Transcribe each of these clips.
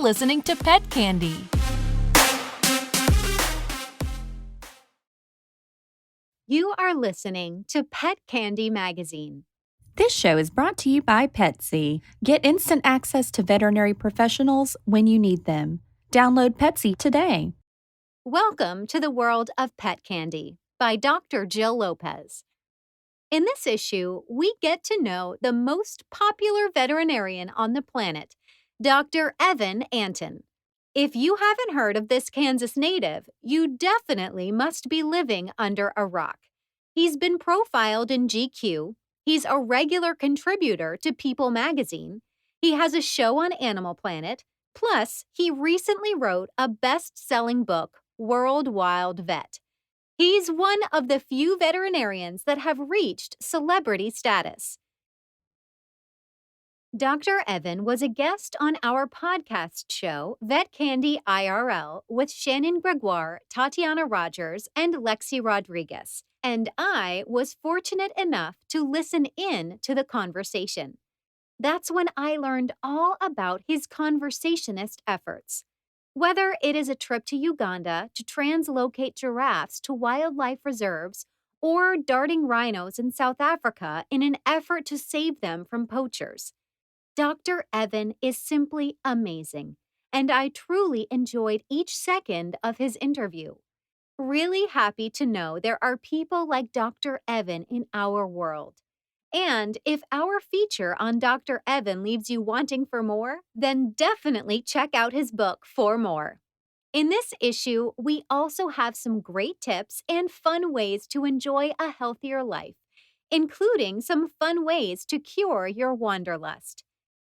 listening to Pet Candy. You are listening to Pet Candy Magazine. This show is brought to you by Petsy. Get instant access to veterinary professionals when you need them. Download Petsy today. Welcome to the world of Pet Candy by Dr. Jill Lopez. In this issue, we get to know the most popular veterinarian on the planet, Dr. Evan Antin. If you haven't heard of this Kansas native, you definitely must be living under a rock. He's been profiled in GQ. He's a regular contributor to People magazine. He has a show on Animal Planet. Plus, he recently wrote a best-selling book, World Wild Vet. He's one of the few veterinarians that have reached celebrity status. Dr. Evan was a guest on our podcast show, Vet Candy IRL, with Shannon Gregoire, Tatiana Rogers, and Lexi Rodriguez, and I was fortunate enough to listen in to the conversation. That's when I learned all about his conversationist efforts. Whether it is a trip to Uganda to translocate giraffes to wildlife reserves, or darting rhinos in South Africa in an effort to save them from poachers, Dr. Evan is simply amazing, and I truly enjoyed each second of his interview. Really happy to know there are people like Dr. Evan in our world. And if our feature on Dr. Evan leaves you wanting for more, then definitely check out his book for more. In this issue, we also have some great tips and fun ways to enjoy a healthier life, including some fun ways to cure your wanderlust.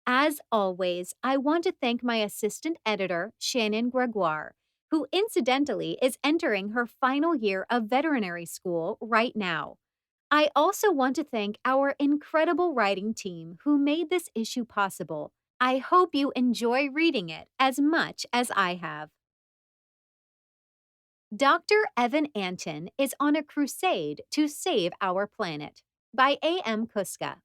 As always, I want to thank my assistant editor, Shannon Gregoire, who incidentally is entering her final year of veterinary school right now. I also want to thank our incredible writing team who made this issue possible. I hope you enjoy reading it as much as I have. Dr. Evan Antin is on a crusade to save our planet by A.M. Kuska.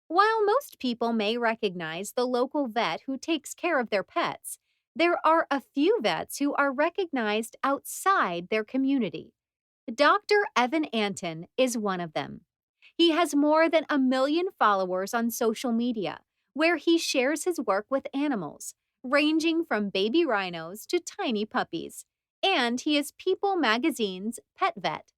While most people may recognize the local vet who takes care of their pets, there are a few vets who are recognized outside their community. Dr. Evan Antin is one of them. He has more than 1 million followers on social media, where he shares his work with animals, ranging from baby rhinos to tiny puppies, and he is People magazine's pet vet.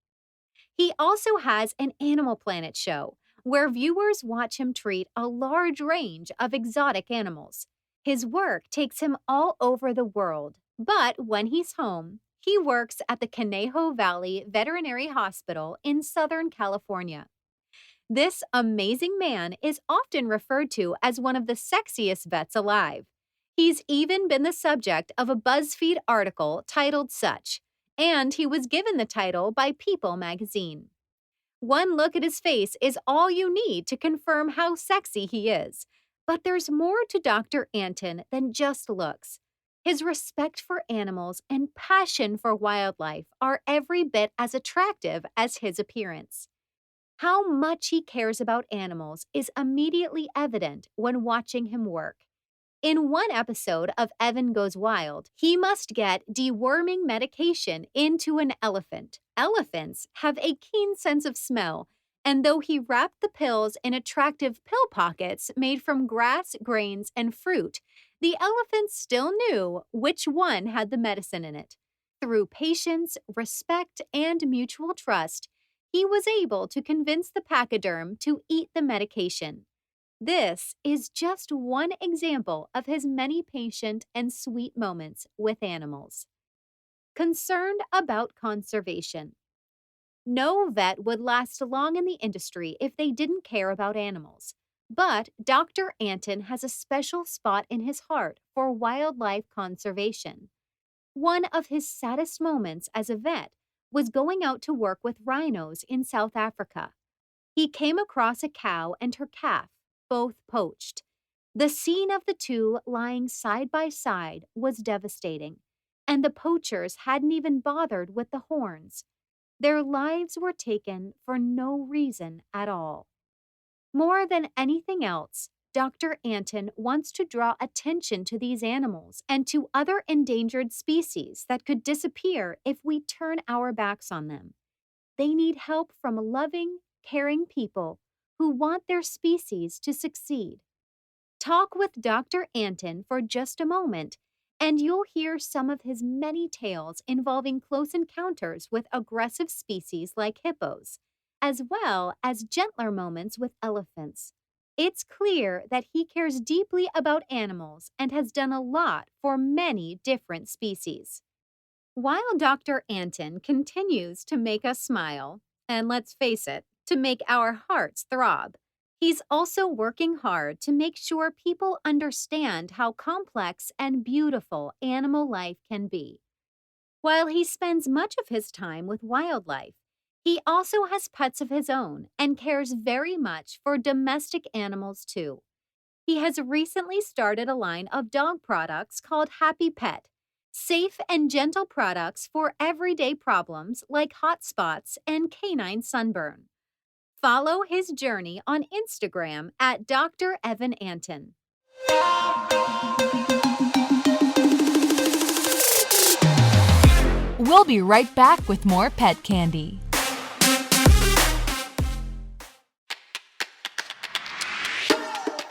He also has an Animal Planet show, where viewers watch him treat a large range of exotic animals. His work takes him all over the world, but when he's home, he works at the Conejo Valley Veterinary Hospital in Southern California. This amazing man is often referred to as one of the sexiest vets alive. He's even been the subject of a BuzzFeed article titled such, and he was given the title by People magazine. One look at his face is all you need to confirm how sexy he is. But there's more to Dr. Antin than just looks. His respect for animals and passion for wildlife are every bit as attractive as his appearance. How much he cares about animals is immediately evident when watching him work. In one episode of Evan Goes Wild, he must get deworming medication into an elephant. Elephants have a keen sense of smell, and though he wrapped the pills in attractive pill pockets made from grass, grains, and fruit, the elephant still knew which one had the medicine in it. Through patience, respect, and mutual trust, he was able to convince the pachyderm to eat the medication. This is just one example of his many patient and sweet moments with animals. Concerned about conservation. No vet would last long in the industry if they didn't care about animals. But Dr. Antin has a special spot in his heart for wildlife conservation. One of his saddest moments as a vet was going out to work with rhinos in South Africa. He came across a cow and her calf, both poached. The scene of the two lying side by side was devastating, and the poachers hadn't even bothered with the horns. Their lives were taken for no reason at all. More than anything else, Dr. Antin wants to draw attention to these animals and to other endangered species that could disappear if we turn our backs on them. They need help from loving, caring people who want their species to succeed. Talk with Dr. Antin for just a moment, and you'll hear some of his many tales involving close encounters with aggressive species like hippos, as well as gentler moments with elephants. It's clear that he cares deeply about animals and has done a lot for many different species. While Dr. Antin continues to make us smile, and let's face it, to make our hearts throb, he's also working hard to make sure people understand how complex and beautiful animal life can be. While he spends much of his time with wildlife, he also has pets of his own and cares very much for domestic animals too. He has recently started a line of dog products called Happy Pet, safe and gentle products for everyday problems like hot spots and canine sunburn. Follow his journey on Instagram at Dr. Evan Antin. We'll be right back with more pet candy.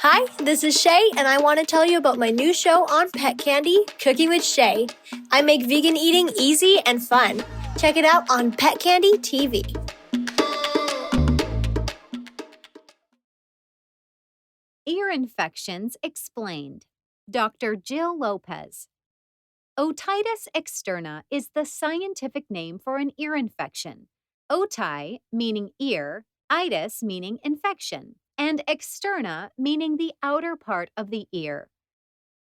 Hi, this is Shay, and I want to tell you about my new show on Pet Candy, Cooking with Shay. I make vegan eating easy and fun. Check it out on Pet Candy TV. Ear infections explained. Dr. Jill Lopez. Otitis externa is the scientific name for an ear infection. Oti meaning ear, itis meaning infection, and externa meaning the outer part of the ear.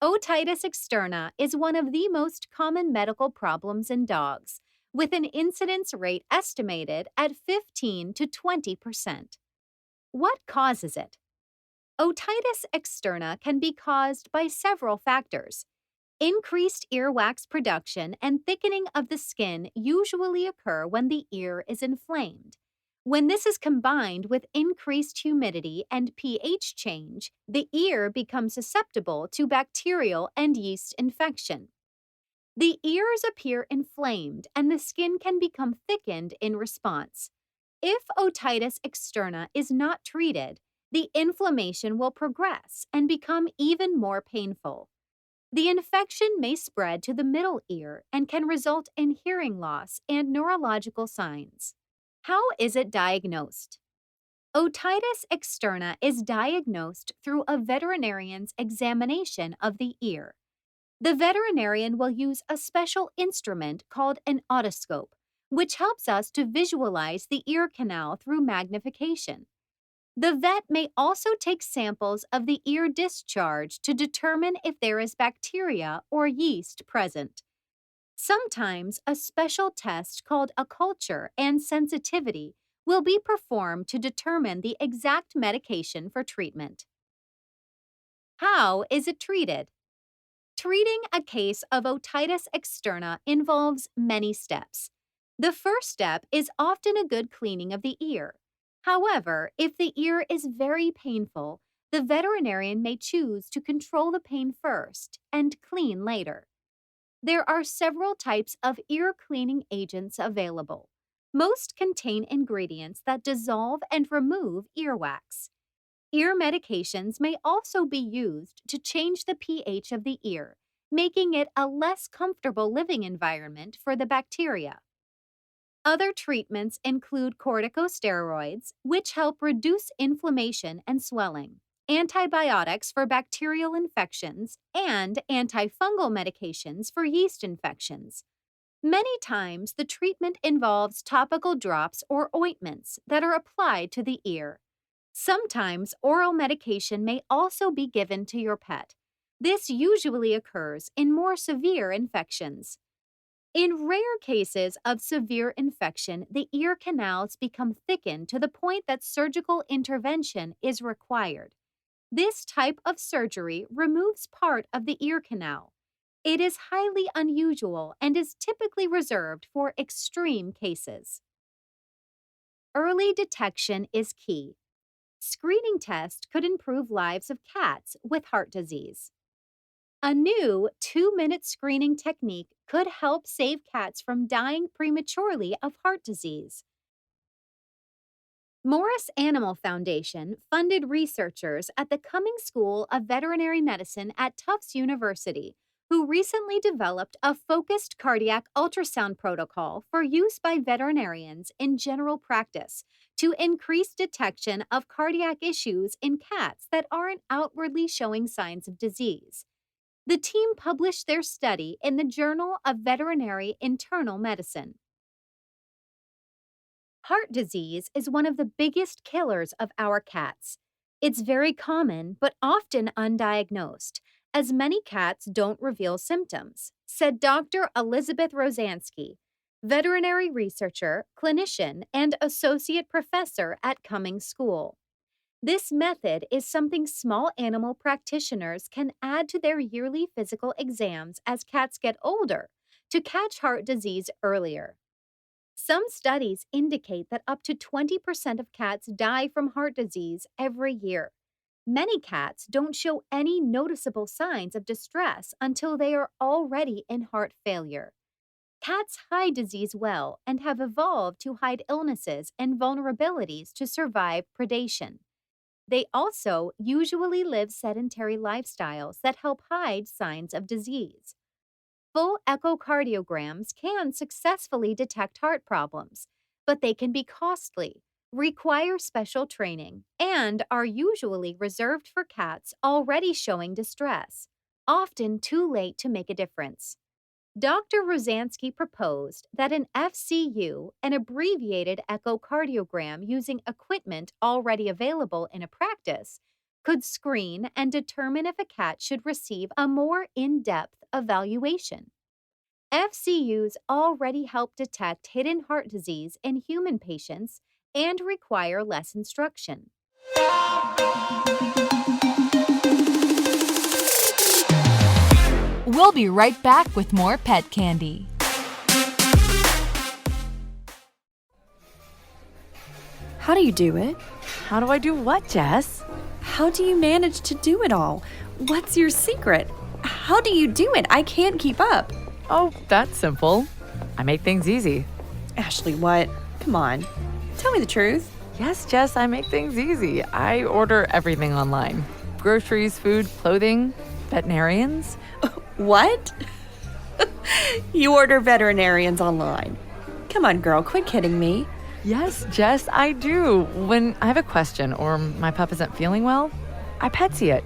Otitis externa is one of the most common medical problems in dogs, with an incidence rate estimated at 15 to 20%. What causes it? Otitis externa can be caused by several factors. Increased earwax production and thickening of the skin usually occur when the ear is inflamed. When this is combined with increased humidity and pH change, the ear becomes susceptible to bacterial and yeast infection. The ears appear inflamed and the skin can become thickened in response. If otitis externa is not treated, the inflammation will progress and become even more painful. The infection may spread to the middle ear and can result in hearing loss and neurological signs. How is it diagnosed? Otitis externa is diagnosed through a veterinarian's examination of the ear. The veterinarian will use a special instrument called an otoscope, which helps us to visualize the ear canal through magnification. The vet may also take samples of the ear discharge to determine if there is bacteria or yeast present. Sometimes a special test called a culture and sensitivity will be performed to determine the exact medication for treatment. How is it treated? Treating a case of otitis externa involves many steps. The first step is often a good cleaning of the ear. However, if the ear is very painful, the veterinarian may choose to control the pain first and clean later. There are several types of ear cleaning agents available. Most contain ingredients that dissolve and remove earwax. Ear medications may also be used to change the pH of the ear, making it a less comfortable living environment for the bacteria. Other treatments include corticosteroids, which help reduce inflammation and swelling, antibiotics for bacterial infections, and antifungal medications for yeast infections. Many times, the treatment involves topical drops or ointments that are applied to the ear. Sometimes, oral medication may also be given to your pet. This usually occurs in more severe infections. In rare cases of severe infection, the ear canals become thickened to the point that surgical intervention is required. This type of surgery removes part of the ear canal. It is highly unusual and is typically reserved for extreme cases. Early detection is key. screening tests could improve lives of cats with heart disease. A new 2-minute screening technique could help save cats from dying prematurely of heart disease. Morris Animal Foundation funded researchers at the Cumming School of Veterinary Medicine at Tufts University who recently developed a focused cardiac ultrasound protocol for use by veterinarians in general practice to increase detection of cardiac issues in cats that aren't outwardly showing signs of disease. The team published their study in the Journal of Veterinary Internal Medicine. Heart disease is one of the biggest killers of our cats. It's very common, but often undiagnosed, as many cats don't reveal symptoms, said Dr. Elizabeth Rosansky, veterinary researcher, clinician, and associate professor at Cumming School. This method is something small animal practitioners can add to their yearly physical exams as cats get older to catch heart disease earlier. Some studies indicate that up to 20% of cats die from heart disease every year. Many cats don't show any noticeable signs of distress until they are already in heart failure. Cats hide disease well and have evolved to hide illnesses and vulnerabilities to survive predation. They also usually live sedentary lifestyles that help hide signs of disease. Full echocardiograms can successfully detect heart problems, but they can be costly, require special training, and are usually reserved for cats already showing distress, often too late to make a difference. Dr. Rosansky proposed that an FCU, an abbreviated echocardiogram using equipment already available in a practice, could screen and determine if a cat should receive a more in-depth evaluation. FCUs already help detect hidden heart disease in human patients and require less instruction. We'll be right back with more pet candy. How do you do it? How do I do what, Jess? How do you manage to do it all? What's your secret? How do you do it? I can't keep up. Oh, that's simple. I make things easy. Ashley, what? Come on. Tell me the truth. Yes, Jess, I make things easy. I order everything online. Groceries, food, clothing, veterinarians. What? You order veterinarians online. Come on, girl, quit kidding me. Yes, Jess, I do. When I have a question or my pup isn't feeling well, I Petsy it.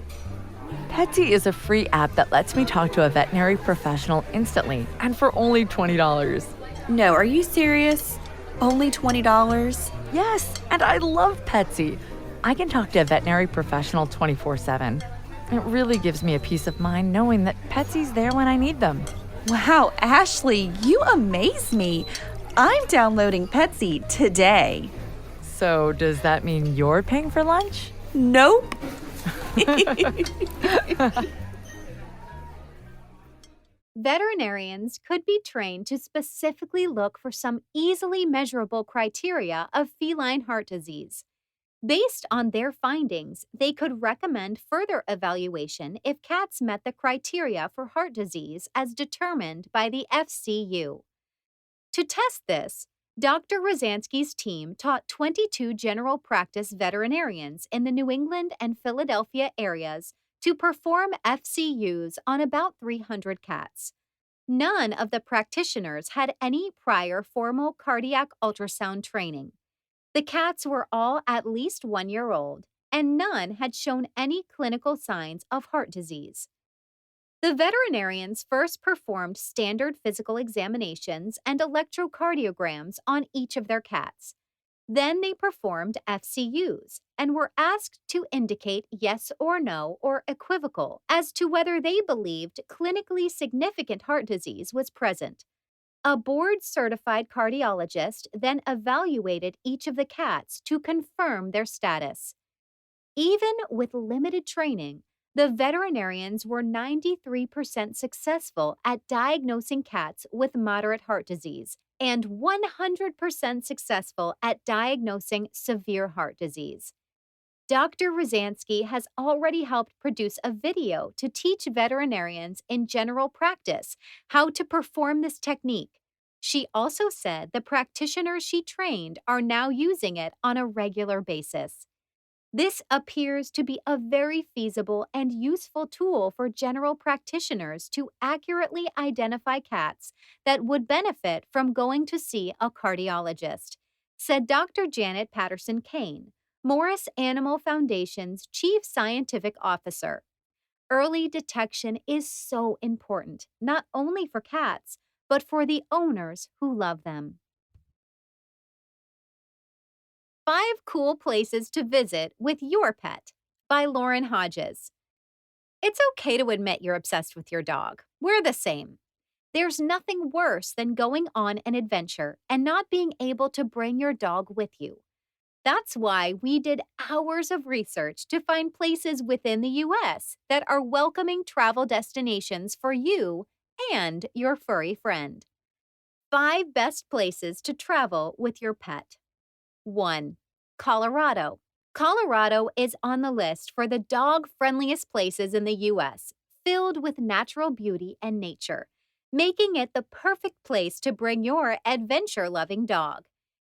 Petsy is a free app that lets me talk to a veterinary professional instantly and for only $20. No, are you serious? Only $20? Yes, and I love Petsy. I can talk to a veterinary professional 24/7. It really gives me a peace of mind knowing that Petsy's there when I need them. Wow, Ashley, you amaze me. I'm downloading Petsy today. So does that mean you're paying for lunch? Nope. Veterinarians could be trained to specifically look for some easily measurable criteria of feline heart disease. Based on their findings, they could recommend further evaluation if cats met the criteria for heart disease as determined by the FCU. To test this, Dr. Rosansky's team taught 22 general practice veterinarians in the New England and Philadelphia areas to perform FCUs on about 300 cats. None of the practitioners had any prior formal cardiac ultrasound training. The cats were all at least 1 year old, and none had shown any clinical signs of heart disease. The veterinarians first performed standard physical examinations and electrocardiograms on each of their cats. Then they performed FCUs and were asked to indicate yes or no or equivocal as to whether they believed clinically significant heart disease was present. A board-certified cardiologist then evaluated each of the cats to confirm their status. Even with limited training, the veterinarians were 93% successful at diagnosing cats with moderate heart disease and 100% successful at diagnosing severe heart disease. Dr. Rosansky has already helped produce a video to teach veterinarians in general practice how to perform this technique. She also said the practitioners she trained are now using it on a regular basis. This appears to be a very feasible and useful tool for general practitioners to accurately identify cats that would benefit from going to see a cardiologist, said Dr. Janet Patterson Kane, Morris Animal Foundation's Chief Scientific Officer. Early detection is so important, not only for cats, but for the owners who love them. 5 Cool Places to Visit with Your Pet by Lauren Hodges. It's okay to admit you're obsessed with your dog. We're the same. There's nothing worse than going on an adventure and not being able to bring your dog with you. That's why we did hours of research to find places within the U.S. that are welcoming travel destinations for you and your furry friend. 5 best places to travel with your pet. 1. Colorado. Colorado is on the list for the dog-friendliest places in the U.S., filled with natural beauty and nature, making it the perfect place to bring your adventure-loving dog.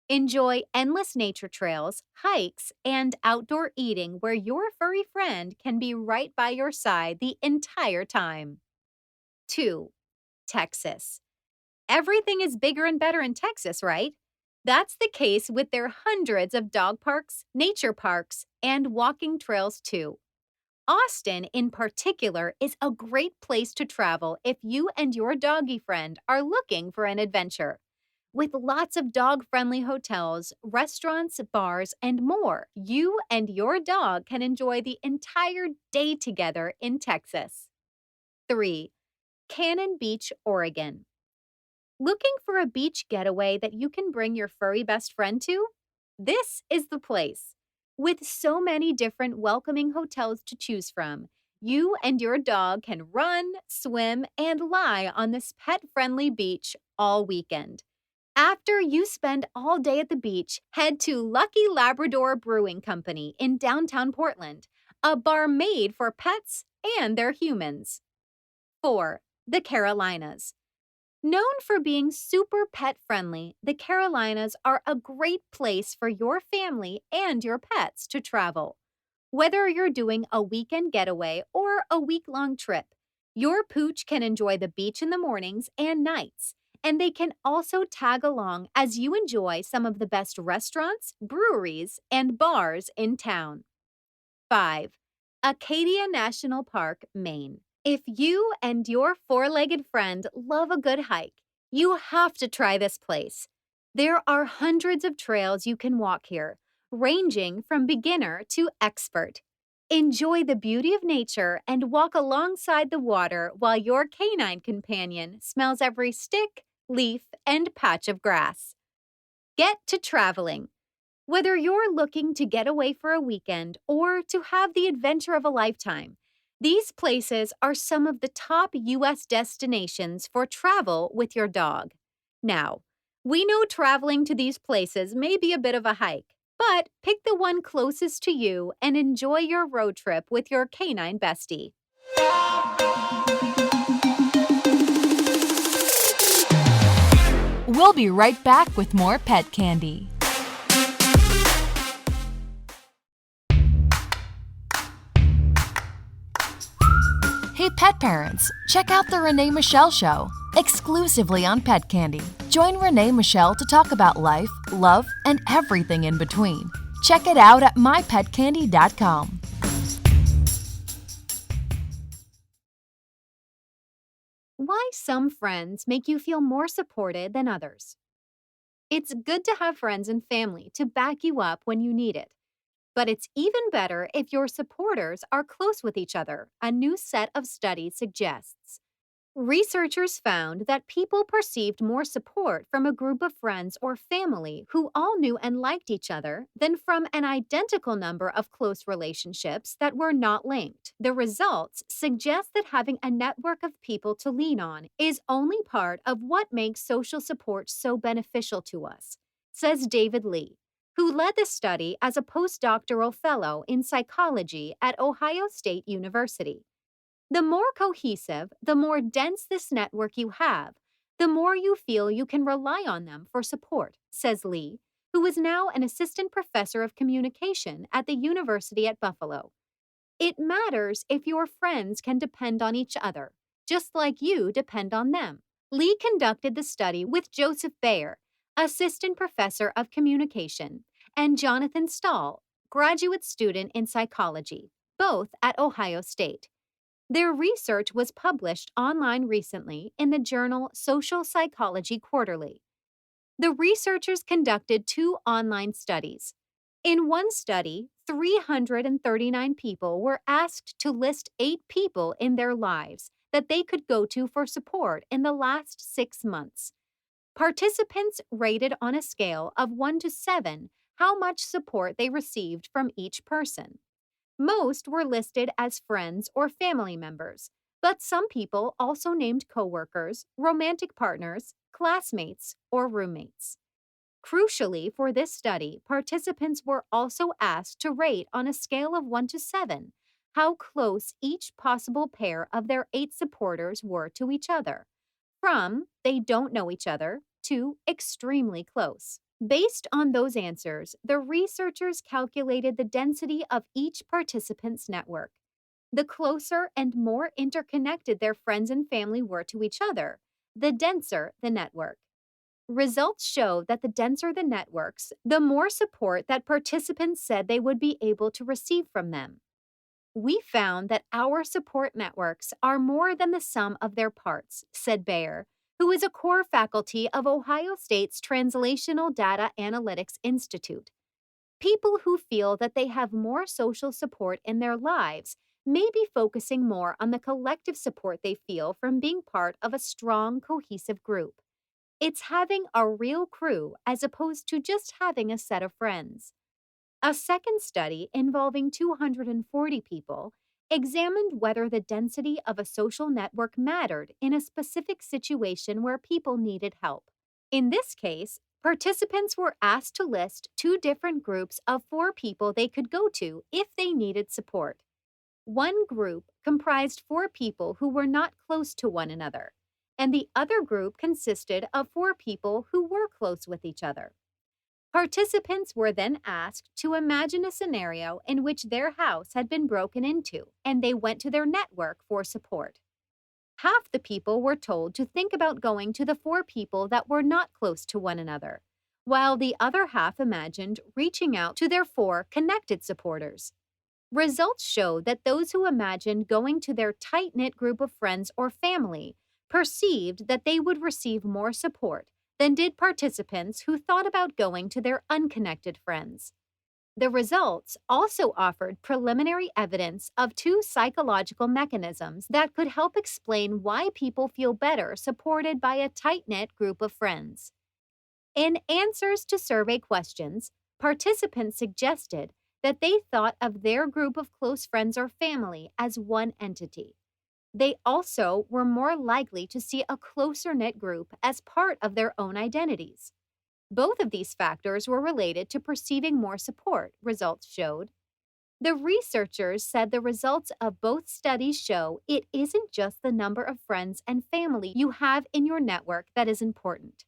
Enjoy endless nature trails, hikes, and outdoor eating where your furry friend can be right by your side the entire time. 2. Texas. Everything is bigger and better in Texas, right? That's the case with their hundreds of dog parks, nature parks, and walking trails, too. Austin, in particular, is a great place to travel if you and your doggy friend are looking for an adventure. With lots of dog-friendly hotels, restaurants, bars, and more, you and your dog can enjoy the entire day together in Texas. 3. Cannon Beach, Oregon. Looking for a beach getaway that you can bring your furry best friend to? This is the place. With so many different welcoming hotels to choose from, you and your dog can run, swim, and lie on this pet-friendly beach all weekend. After you spend all day at the beach, head to Lucky Labrador Brewing Company in downtown Portland, a bar made for pets and their humans. 4. The Carolinas. Known for being super pet-friendly, the Carolinas are a great place for your family and your pets to travel. Whether you're doing a weekend getaway or a week-long trip, your pooch can enjoy the beach in the mornings and nights, and they can also tag along as you enjoy some of the best restaurants, breweries, and bars in town. 5. Acadia National Park, Maine. If you and your four-legged friend love a good hike, you have to try this place. There are hundreds of trails you can walk here, ranging from beginner to expert. Enjoy the beauty of nature and walk alongside the water while your canine companion smells every stick, leaf, and patch of grass. Get to traveling. Whether you're looking to get away for a weekend or to have the adventure of a lifetime, these places are some of the top U.S. destinations for travel with your dog. Now, we know traveling to these places may be a bit of a hike, but pick the one closest to you and enjoy your road trip with your canine bestie. We'll be right back with more pet candy. Hey pet parents, check out the Renee Machel Show, exclusively on Pet Candy. Join Renee Machel to talk about life, love, and everything in between. Check it out at mypetcandy.com. Why some friends make you feel more supported than others. It's good to have friends and family to back you up when you need it. But it's even better if your supporters are close with each other, a new set of studies suggests. Researchers found that people perceived more support from a group of friends or family who all knew and liked each other than from an identical number of close relationships that were not linked. The results suggest that having a network of people to lean on is only part of what makes social support so beneficial to us, says David Lee, who led the study as a postdoctoral fellow in psychology at Ohio State University. The more cohesive, the more dense this network you have, the more you feel you can rely on them for support, says Lee, who is now an assistant professor of communication at the University at Buffalo. It matters if your friends can depend on each other, just like you depend on them. Lee conducted the study with Joseph Bayer, assistant professor of communication, and Jonathan Stahl, graduate student in psychology, both at Ohio State. Their research was published online recently in the journal Social Psychology Quarterly. The researchers conducted 2 online studies. In one study, 339 people were asked to list 8 people in their lives that they could go to for support in the last 6 months. Participants rated on a scale of 1 to 7 how much support they received from each person. Most were listed as friends or family members, but some people also named coworkers, romantic partners, classmates, or roommates. Crucially, for this study, participants were also asked to rate on a scale of 1 to 7 how close each possible pair of their 8 supporters were to each other, from they don't know each other to extremely close. Based on those answers, the researchers calculated the density of each participant's network. The closer and more interconnected their friends and family were to each other, the denser the network. Results show that the denser the networks, the more support that participants said they would be able to receive from them. We found that our support networks are more than the sum of their parts, said Bayer, who is a core faculty of Ohio State's Translational Data Analytics Institute. People who feel that they have more social support in their lives may be focusing more on the collective support they feel from being part of a strong, cohesive group. It's having a real crew as opposed to just having a set of friends. A second study involving 240 people examined whether the density of a social network mattered in a specific situation where people needed help. In this case, participants were asked to list 2 different groups of 4 people they could go to if they needed support. One group comprised 4 people who were not close to one another, and the other group consisted of 4 people who were close with each other. Participants were then asked to imagine a scenario in which their house had been broken into and they went to their network for support. Half the people were told to think about going to the 4 people that were not close to one another, while the other half imagined reaching out to their 4 connected supporters. Results showed that those who imagined going to their tight-knit group of friends or family perceived that they would receive more support than did participants who thought about going to their unconnected friends. The results also offered preliminary evidence of 2 psychological mechanisms that could help explain why people feel better supported by a tight-knit group of friends. In answers to survey questions, participants suggested that they thought of their group of close friends or family as one entity. They also were more likely to see a closer-knit group as part of their own identities. Both of these factors were related to perceiving more support, results showed. The researchers said the results of both studies show it isn't just the number of friends and family you have in your network that is important.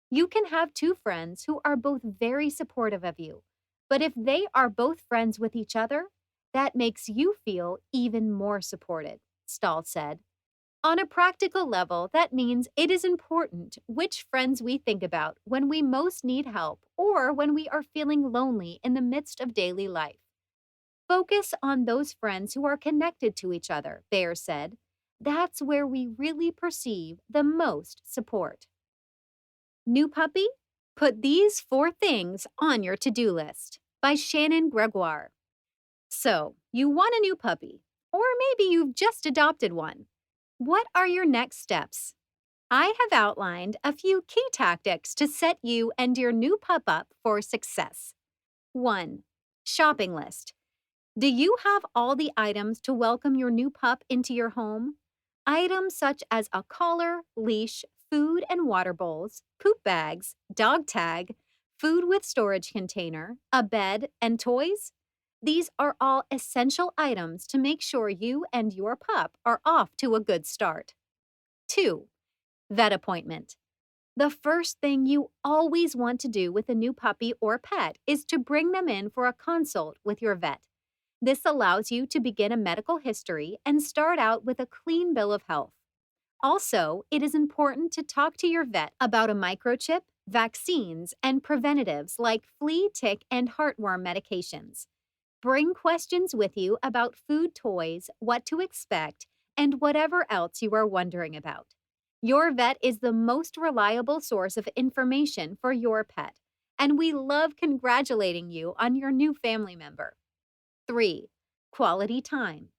You can have 2 friends who are both very supportive of you, but if they are both friends with each other, that makes you feel even more supported, Stahl said. On a practical level, that means it is important which friends we think about when we most need help or when we are feeling lonely in the midst of daily life. Focus on those friends who are connected to each other, Bayer said. That's where we really perceive the most support. New puppy? Put these 4 things on your to-do list by Shannon Gregoire. So, you want a new puppy, or maybe you've just adopted one. What are your next steps? I have outlined a few key tactics to set you and your new pup up for success. 1. Shopping list. Do you have all the items to welcome your new pup into your home? Items such as a collar, leash, food and water bowls, poop bags, dog tag, food with storage container, a bed, and toys. These are all essential items to make sure you and your pup are off to a good start. 2. Vet appointment. The first thing you always want to do with a new puppy or pet is to bring them in for a consult with your vet. This allows you to begin a medical history and start out with a clean bill of health. Also, it is important to talk to your vet about a microchip, vaccines, and preventatives like flea, tick, and heartworm medications. Bring questions with you about food, toys, what to expect, and whatever else you are wondering about. Your vet is the most reliable source of information for your pet, and we love congratulating you on your new family member. 3. Quality time.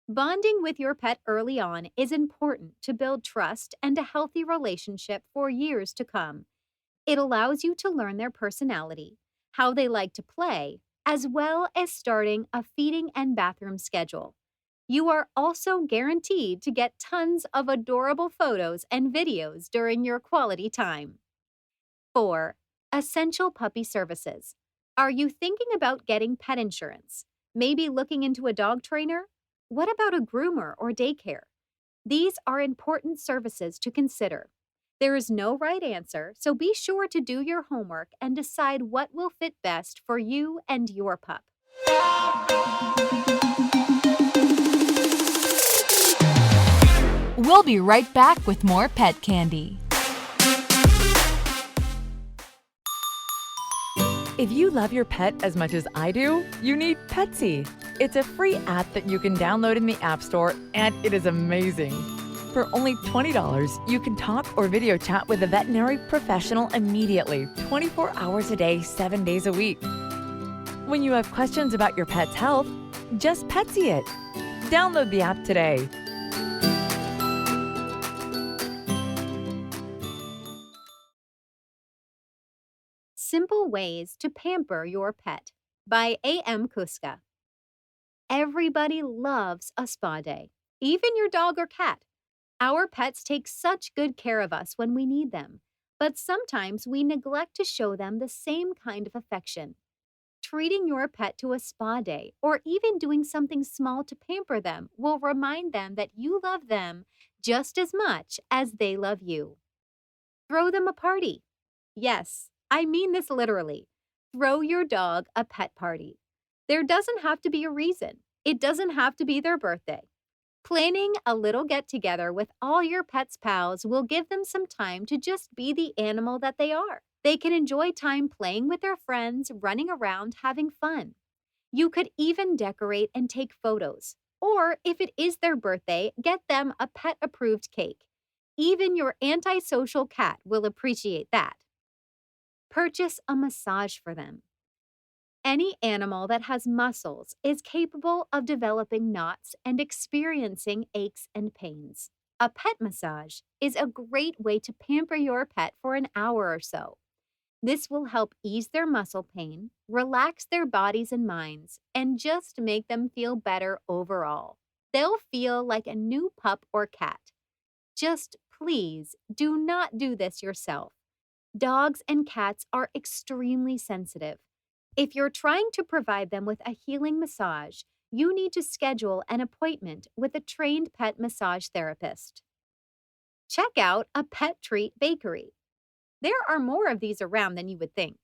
Bonding with your pet early on is important to build trust and a healthy relationship for years to come. It allows you to learn their personality, how they like to play, as well as starting a feeding and bathroom schedule. You are also guaranteed to get tons of adorable photos and videos during your quality time. 4. Essential puppy services. Are you thinking about getting pet insurance? Maybe looking into a dog trainer? What about a groomer or daycare? These are important services to consider. There is no right answer, so be sure to do your homework and decide what will fit best for you and your pup. We'll be right back with more pet candy. If you love your pet as much as I do, you need Petzey. It's a free app that you can download in the App Store, and it is amazing. For only $20, you can talk or video chat with a veterinary professional immediately, 24 hours a day, 7 days a week. When you have questions about your pet's health, just Petzey it. Download the app today. Simple Ways to Pamper Your Pet by A.M. Kuska. Everybody loves a spa day, even your dog or cat. Our pets take such good care of us when we need them, but sometimes we neglect to show them the same kind of affection. Treating your pet to a spa day or even doing something small to pamper them will remind them that you love them just as much as they love you. Throw them a party. Yes, I mean this literally. Throw your dog a pet party. There doesn't have to be a reason. It doesn't have to be their birthday. Planning a little get-together with all your pet's pals will give them some time to just be the animal that they are. They can enjoy time playing with their friends, running around, having fun. You could even decorate and take photos. Or if it is their birthday, get them a pet-approved cake. Even your antisocial cat will appreciate that. Purchase a massage for them. Any animal that has muscles is capable of developing knots and experiencing aches and pains. A pet massage is a great way to pamper your pet for an hour or so. This will help ease their muscle pain, relax their bodies and minds, and just make them feel better overall. They'll feel like a new pup or cat. Just please do not do this yourself. Dogs and cats are extremely sensitive. If you're trying to provide them with a healing massage, you need to schedule an appointment with a trained pet massage therapist. Check out a pet treat bakery. There are more of these around than you would think.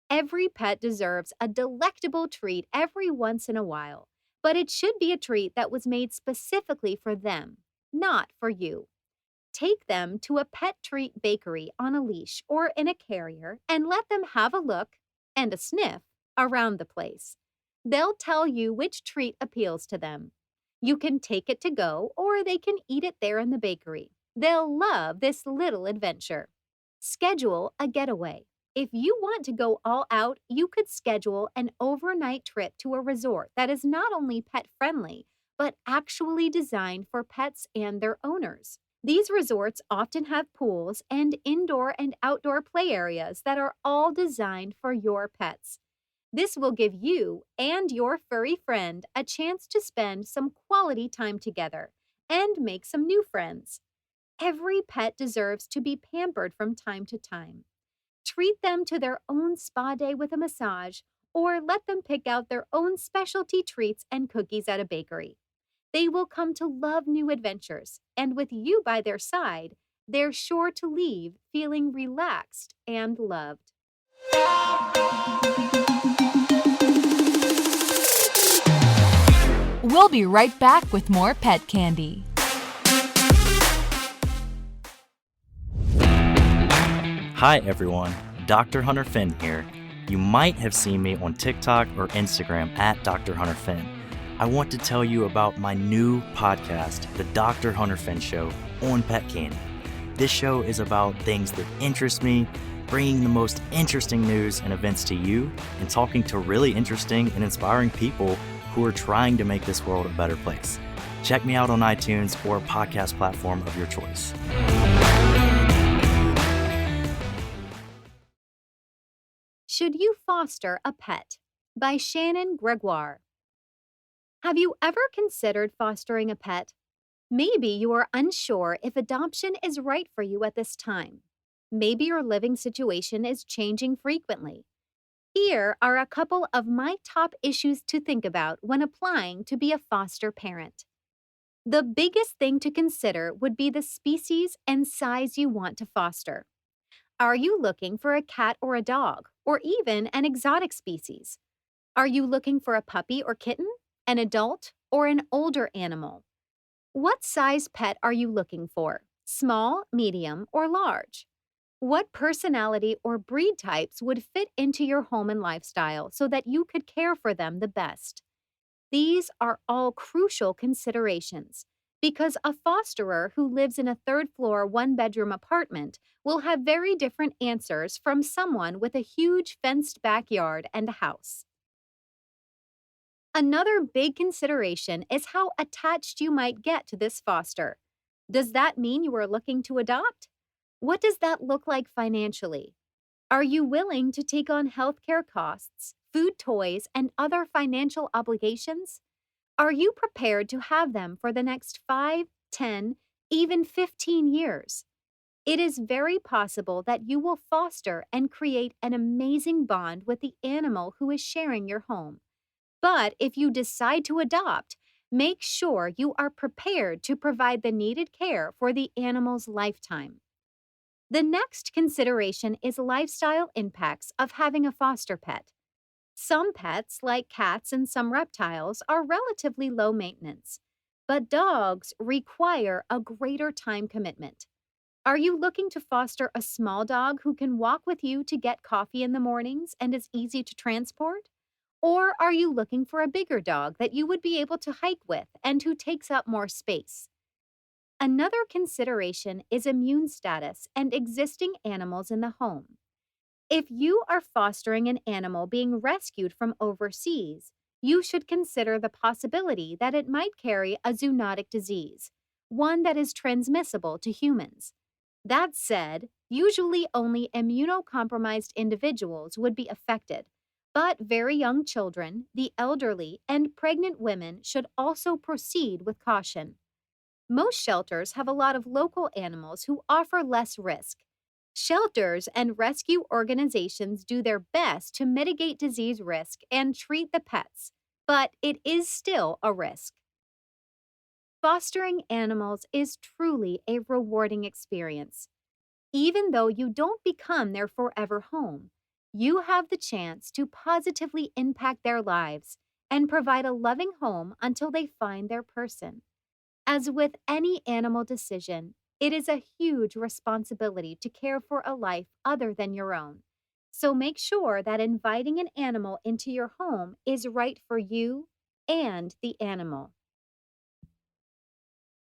Every pet deserves a delectable treat every once in a while, but it should be a treat that was made specifically for them, not for you. Take them to a pet treat bakery on a leash or in a carrier and let them have a look and a sniff around the place. They'll tell you which treat appeals to them. You can take it to go or they can eat it there in the bakery. They'll love this little adventure. Schedule a getaway. If you want to go all out, you could schedule an overnight trip to a resort that is not only pet-friendly, but actually designed for pets and their owners. These resorts often have pools and indoor and outdoor play areas that are all designed for your pets. This will give you and your furry friend a chance to spend some quality time together and make some new friends. Every pet deserves to be pampered from time to time. Treat them to their own spa day with a massage, or let them pick out their own specialty treats and cookies at a bakery. They will come to love new adventures, and with you by their side, they're sure to leave feeling relaxed and loved. We'll be right back with more pet candy. Hi everyone, Dr. Hunter Finn here. You might have seen me on TikTok or Instagram at Dr. Hunter Finn. I want to tell you about my new podcast, The Dr. Hunter Finn Show on Pet Candy. This show is about things that interest me, bringing the most interesting news and events to you, and talking to really interesting and inspiring people who are trying to make this world a better place. Check me out on iTunes or a podcast platform of your choice. Should You Foster a Pet? By Shannon Gregoire. Have you ever considered fostering a pet? Maybe you are unsure if adoption is right for you at this time. Maybe your living situation is changing frequently. Here are a couple of my top issues to think about when applying to be a foster parent. The biggest thing to consider would be the species and size you want to foster. Are you looking for a cat or a dog, or even an exotic species? Are you looking for a puppy or kitten, an adult, or an older animal? What size pet are you looking for? Small, medium, or large? What personality or breed types would fit into your home and lifestyle so that you could care for them the best? These are all crucial considerations because a fosterer who lives in a third-floor, one-bedroom apartment will have very different answers from someone with a huge fenced backyard and a house. Another big consideration is how attached you might get to this foster. Does that mean you are looking to adopt? What does that look like financially? Are you willing to take on healthcare costs, food, toys, and other financial obligations? Are you prepared to have them for the next 5, 10, even 15 years? It is very possible that you will foster and create an amazing bond with the animal who is sharing your home. But if you decide to adopt, make sure you are prepared to provide the needed care for the animal's lifetime. The next consideration is lifestyle impacts of having a foster pet. Some pets, like cats and some reptiles, are relatively low maintenance, but dogs require a greater time commitment. Are you looking to foster a small dog who can walk with you to get coffee in the mornings and is easy to transport? Or are you looking for a bigger dog that you would be able to hike with and who takes up more space? Another consideration is immune status and existing animals in the home. If you are fostering an animal being rescued from overseas, you should consider the possibility that it might carry a zoonotic disease, one that is transmissible to humans. That said, usually only immunocompromised individuals would be affected, but very young children, the elderly, and pregnant women should also proceed with caution. Most shelters have a lot of local animals who offer less risk. Shelters and rescue organizations do their best to mitigate disease risk and treat the pets, but it is still a risk. Fostering animals is truly a rewarding experience. Even though you don't become their forever home, you have the chance to positively impact their lives and provide a loving home until they find their person. As with any animal decision, it is a huge responsibility to care for a life other than your own. So make sure that inviting an animal into your home is right for you and the animal.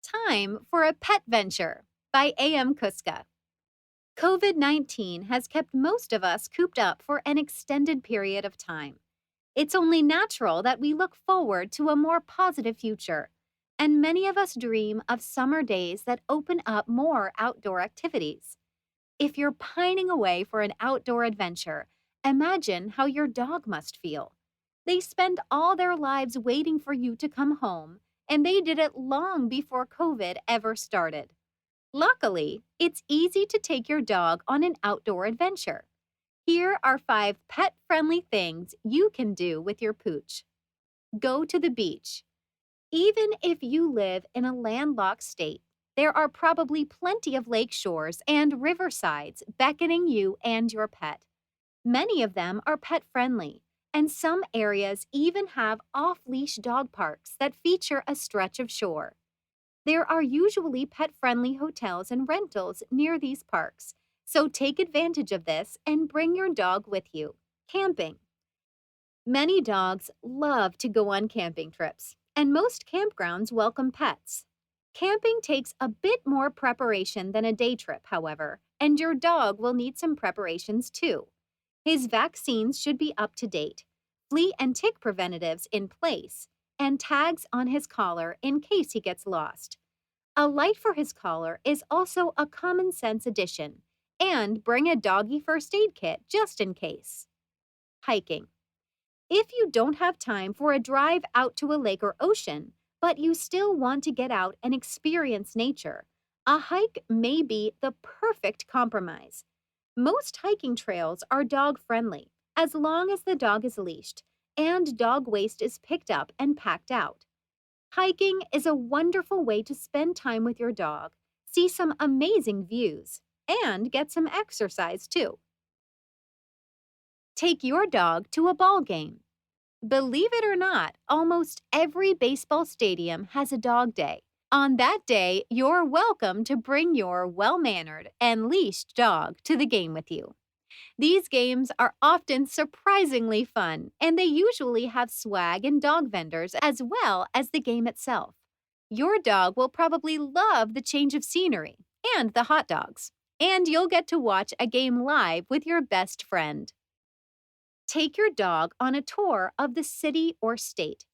Time for a Pet Venture by A.M. Kuska. COVID-19 has kept most of us cooped up for an extended period of time. It's only natural that we look forward to a more positive future, and many of us dream of summer days that open up more outdoor activities. If you're pining away for an outdoor adventure, imagine how your dog must feel. They spend all their lives waiting for you to come home, and they did it long before COVID ever started. Luckily, it's easy to take your dog on an outdoor adventure. Here are 5 pet-friendly things you can do with your pooch. Go to the beach. Even if you live in a landlocked state, there are probably plenty of lake shores and riversides beckoning you and your pet. Many of them are pet-friendly, and some areas even have off-leash dog parks that feature a stretch of shore. There are usually pet-friendly hotels and rentals near these parks, so take advantage of this and bring your dog with you. Camping. Many dogs love to go on camping trips, and most campgrounds welcome pets. Camping takes a bit more preparation than a day trip, however, and your dog will need some preparations too. His vaccines should be up to date, flea and tick preventatives in place, and tags on his collar in case he gets lost. A light for his collar is also a common sense addition, and bring a doggy first aid kit just in case. Hiking. If you don't have time for a drive out to a lake or ocean, but you still want to get out and experience nature, a hike may be the perfect compromise. Most hiking trails are dog-friendly, as long as the dog is leashed and dog waste is picked up and packed out. Hiking is a wonderful way to spend time with your dog, see some amazing views, and get some exercise too. Take your dog to a ball game. Believe it or not, almost every baseball stadium has a dog day. On that day, you're welcome to bring your well-mannered and leashed dog to the game with you. These games are often surprisingly fun, and they usually have swag and dog vendors as well as the game itself. Your dog will probably love the change of scenery and the hot dogs, and you'll get to watch a game live with your best friend. Take your dog on a tour of the city or state.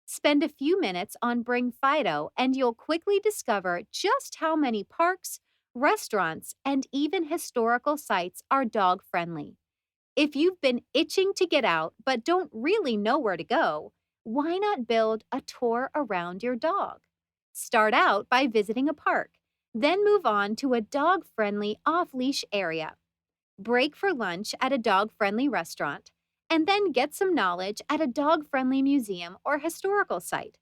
Spend a few minutes on Bring Fido, and you'll quickly discover just how many parks, restaurants, and even historical sites are dog-friendly. If you've been itching to get out but don't really know where to go, why not build a tour around your dog? Start out by visiting a park, then move on to a dog-friendly off-leash area. Break for lunch at a dog-friendly restaurant, and then get some knowledge at a dog-friendly museum or historical site.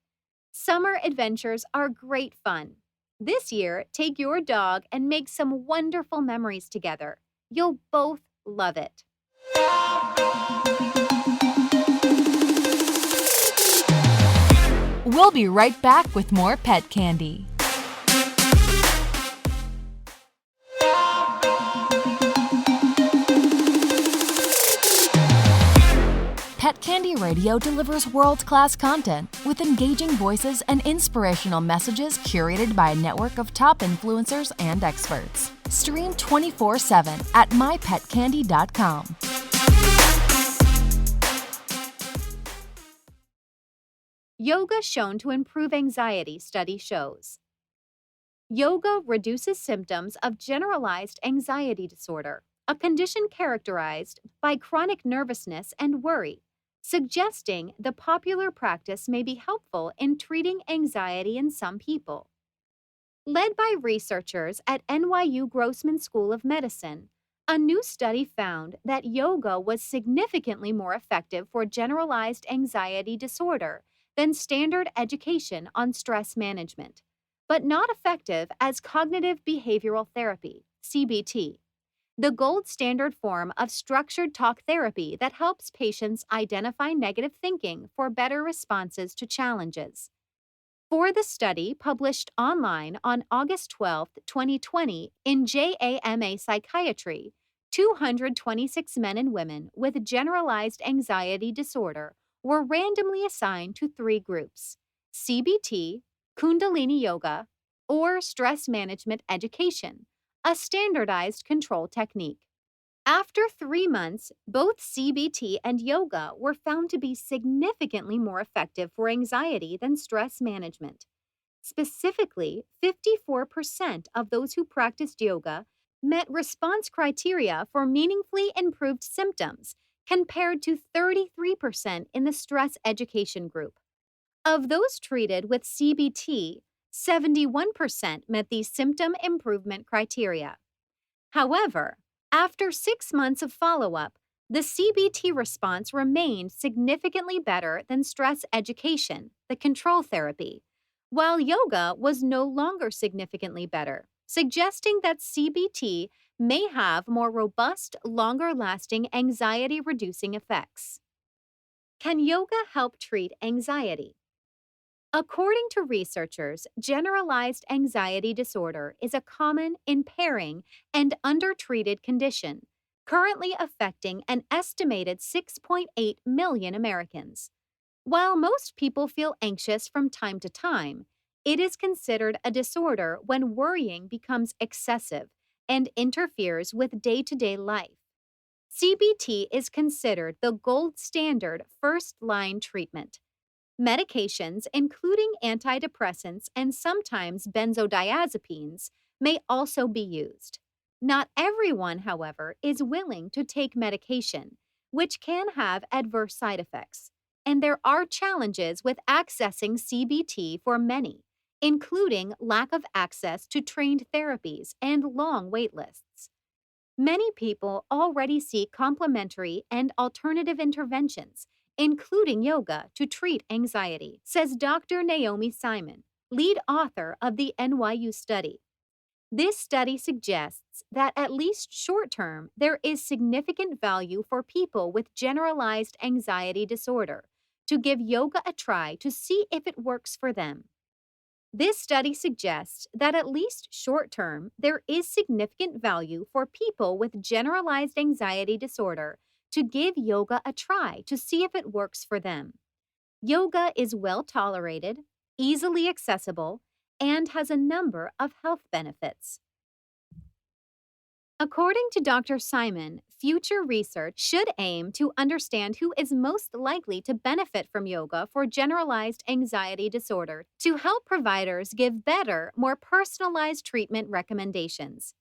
Summer adventures are great fun. This year, take your dog and make some wonderful memories together. You'll both love it. We'll be right back with more pet candy. Pet Candy Radio delivers world-class content with engaging voices and inspirational messages curated by a network of top influencers and experts. Stream 24/7 at mypetcandy.com. Yoga shown to improve anxiety, study shows. Yoga reduces symptoms of generalized anxiety disorder, a condition characterized by chronic nervousness and worry, suggesting the popular practice may be helpful in treating anxiety in some people. Led by researchers at NYU Grossman School of Medicine, a new study found that yoga was significantly more effective for generalized anxiety disorder than standard education on stress management, but not effective as cognitive behavioral therapy, CBT, the gold standard form of structured talk therapy that helps patients identify negative thinking for better responses to challenges. For the study published online on August 12, 2020 in JAMA Psychiatry, 226 men and women with generalized anxiety disorder were randomly assigned to 3 groups: CBT, Kundalini Yoga, or stress management education, a standardized control technique. After 3 months, both CBT and yoga were found to be significantly more effective for anxiety than stress management. Specifically, 54% of those who practiced yoga met response criteria for meaningfully improved symptoms, compared to 33% in the stress education group. Of those treated with CBT, 71% met these symptom improvement criteria. However, after 6 months of follow-up, The CBT response remained significantly better than stress education, the control therapy, while yoga was no longer significantly better, suggesting that CBT may have more robust, longer-lasting anxiety-reducing effects. Can yoga help treat anxiety? According to researchers, generalized anxiety disorder is a common, impairing, and undertreated condition, currently affecting an estimated 6.8 million Americans. While most people feel anxious from time to time, it is considered a disorder when worrying becomes excessive and interferes with day-to-day life. CBT is considered the gold standard first-line treatment. Medications, including antidepressants and sometimes benzodiazepines, may also be used. Not everyone, however, is willing to take medication, which can have adverse side effects, and there are challenges with accessing CBT for many, including lack of access to trained therapies and long wait lists. Many people already seek complementary and alternative interventions, including yoga, to treat anxiety, says Dr. Naomi Simon, lead author of the NYU study. This study suggests that at least short-term, there is significant value for people with generalized anxiety disorder to give yoga a try to see if it works for them. This study suggests that at least short-term, there is significant value for people with generalized anxiety disorder to give yoga a try to see if it works for them. Yoga is well tolerated, easily accessible, and has a number of health benefits. According to Dr. Simon, future research should aim to understand who is most likely to benefit from yoga for generalized anxiety disorder to help providers give better, more personalized treatment recommendations.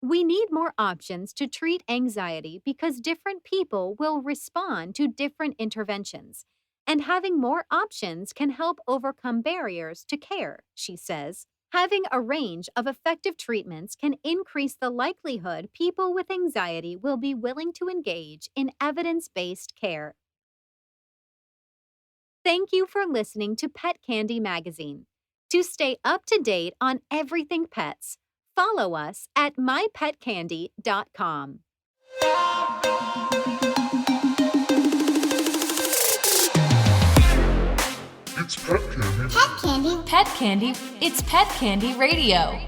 We need more options to treat anxiety because different people will respond to different interventions, and having more options can help overcome barriers to care, she says. Having a range of effective treatments can increase the likelihood people with anxiety will be willing to engage in evidence-based care. Thank you for listening to Pet Candy Magazine. To stay up to date on everything pets, follow us at mypetcandy.com. It's Pet Candy. Pet Candy. It's Pet Candy Radio.